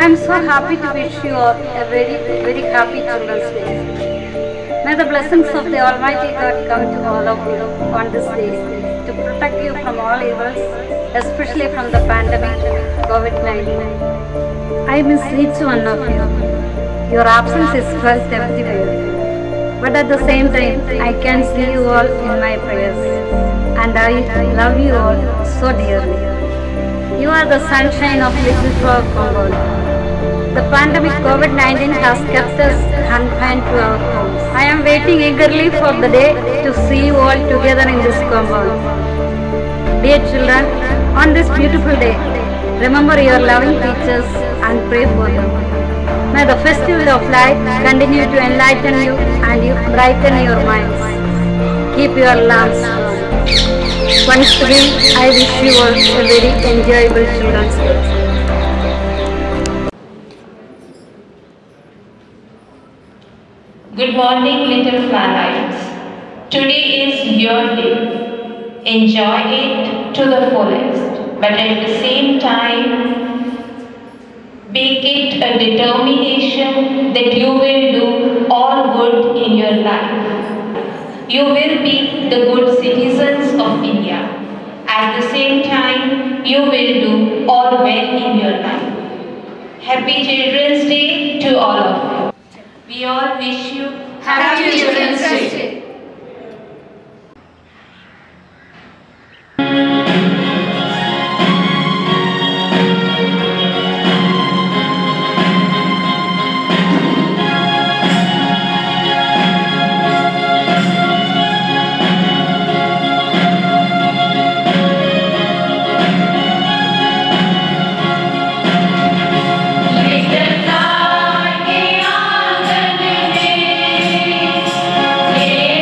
I'm so happy to wish you all a very, very happy Children's Day. May the blessings of the Almighty God come to all of you on this day to protect you from all evils, especially from the pandemic COVID-19. I miss each one of you. Your absence is felt everywhere. But at the same time, I can see you all in my prayers. And I love you all so dearly. You are the sunshine of Little Frog Compound. The pandemic COVID-19 has kept us confined to our homes. I am waiting eagerly for the day to see you all together in this compound. Dear children, on this beautiful day, remember your loving teachers and pray for them. May the festival of light continue to enlighten you and brighten your minds. Keep your lamps on. Once again, I wish you all a very enjoyable Children's Day. Good morning, little flowers. Today is your day. Enjoy it to the fullest, but at the same time, make it a determination that you will do all good in your life. You will be the good citizens of India. At the same time, you will do all well in your life. Happy Children's Day to all of you. We all wish you Happy Children's Day. Yeah.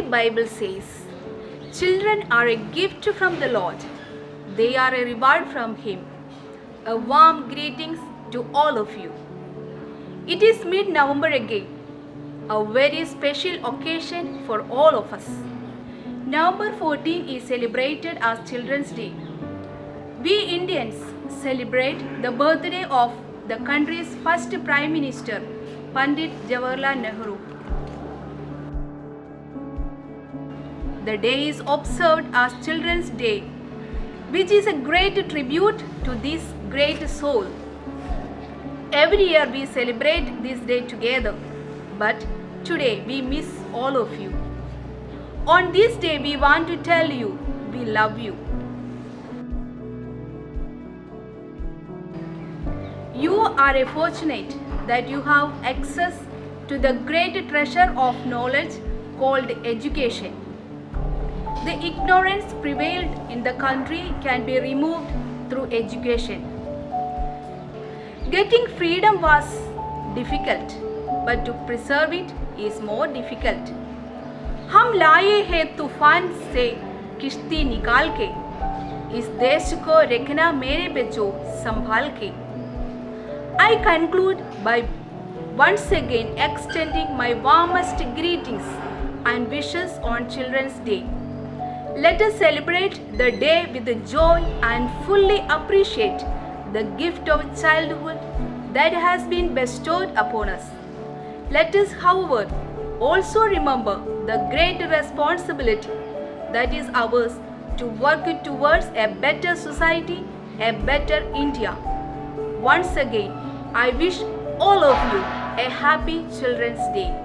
Bible says, children are a gift from the Lord. They are a reward from Him. A warm greetings to all of you. It is mid-November again, a very special occasion for all of us. November 14 is celebrated as Children's Day. We Indians celebrate the birthday of the country's first Prime Minister, Pandit Jawaharlal Nehru. The day is observed as Children's Day, which is a great tribute to this great soul. Every year we celebrate this day together, but today we miss all of you. On this day we want to tell you we love you. You are fortunate that you have access to the great treasure of knowledge called education. The ignorance prevailed in the country can be removed through education. Getting freedom was difficult, but to preserve it is more difficult. हम लाए हैं तूफान से किश्ती निकाल के, इस देश को रखना मेरे बच्चों संभाल के. I conclude by once again extending my warmest greetings and wishes on Children's Day. Let us celebrate the day with joy and fully appreciate the gift of childhood that has been bestowed upon us. Let us, however, also remember the great responsibility that is ours to work towards a better society, a better India. Once again, I wish all of you a happy Children's Day.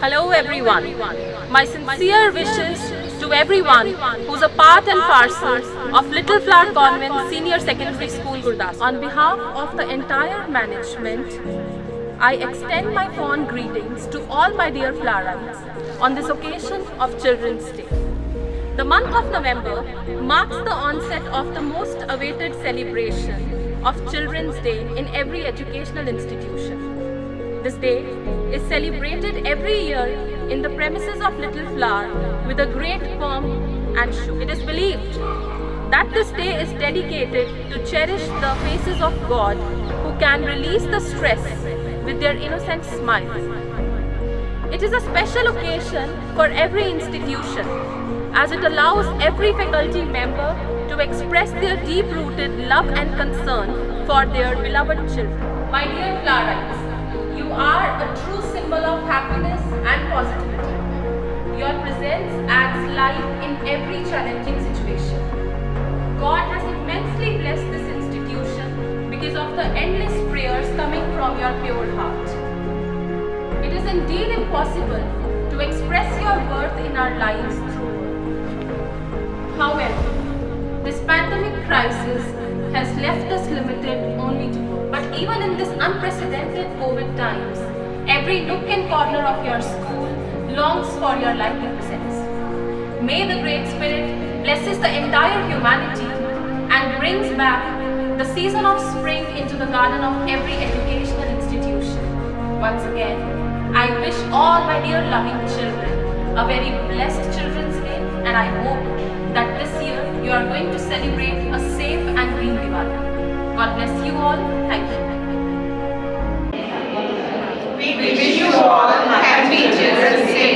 Hello everyone. My sincere wishes to everyone who's a part and parcel of Little Flower Convent Senior Secondary School, Gurdaspur. On behalf of the entire management, I extend my fond greetings to all my dear Flowerites on this occasion of Children's Day. The month of November marks the onset of the most awaited celebration of Children's Day in every educational institution. This day is celebrated every year in the premises of Little Flower with a great pomp and show. It is believed that this day is dedicated to cherish the faces of God who can release the stress with their innocent smile. It is a special occasion for every institution as it allows every faculty member to express their deep-rooted love and concern for their beloved children. My dear Flowerites, you are a true symbol of happiness and positivity. Your presence adds life in every challenging situation. God has immensely blessed this institution because of the endless prayers coming from your pure heart. It is indeed impossible to express your worth in our lives through words. However, this pandemic crisis has left us limited only to words. But even in this unprecedented COVID times, every nook and corner of your school longs for your lively presence. May the Great Spirit blesses the entire humanity and brings back the season of spring into the garden of every educational institution. Once again, I wish all my dear loving children a very blessed Children's Day, and I hope that this year you are going to celebrate a safe and green Diwali. God bless you all. Thank you. We wish you all a happy Children's Day.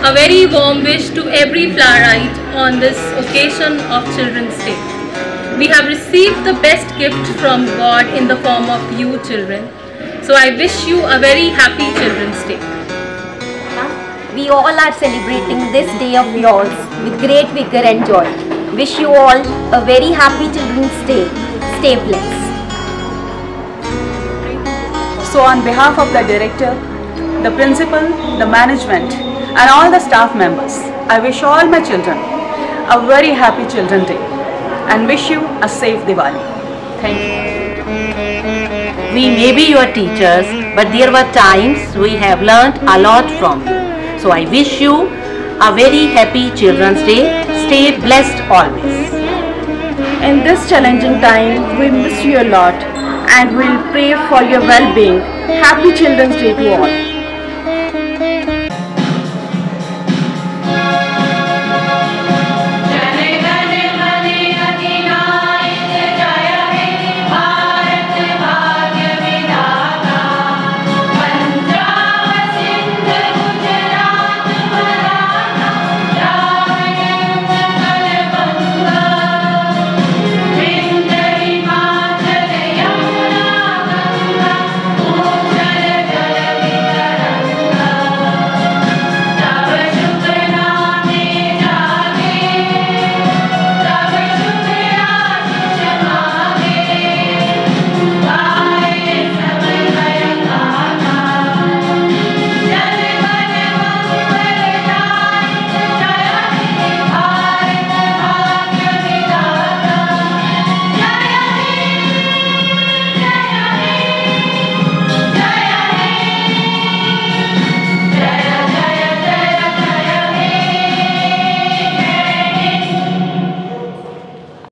A very warm wish to every Flowerite on this occasion of Children's Day. We have received the best gift from God in the form of you children. So I wish you a very happy Children's Day. We all are celebrating this day of yours with great vigor and joy. Wish you all a very happy Children's Day. Stay blessed. So on behalf of the director, the principal, the management and all the staff members, I wish all my children a very happy Children's Day and wish you a safe Diwali. Thank you. We may be your teachers, but there were times we have learnt a lot from you. So I wish you a very happy Children's Day. Stay blessed always. In this challenging time, we miss you a lot and we'll pray for your well-being. Happy Children's Day to all.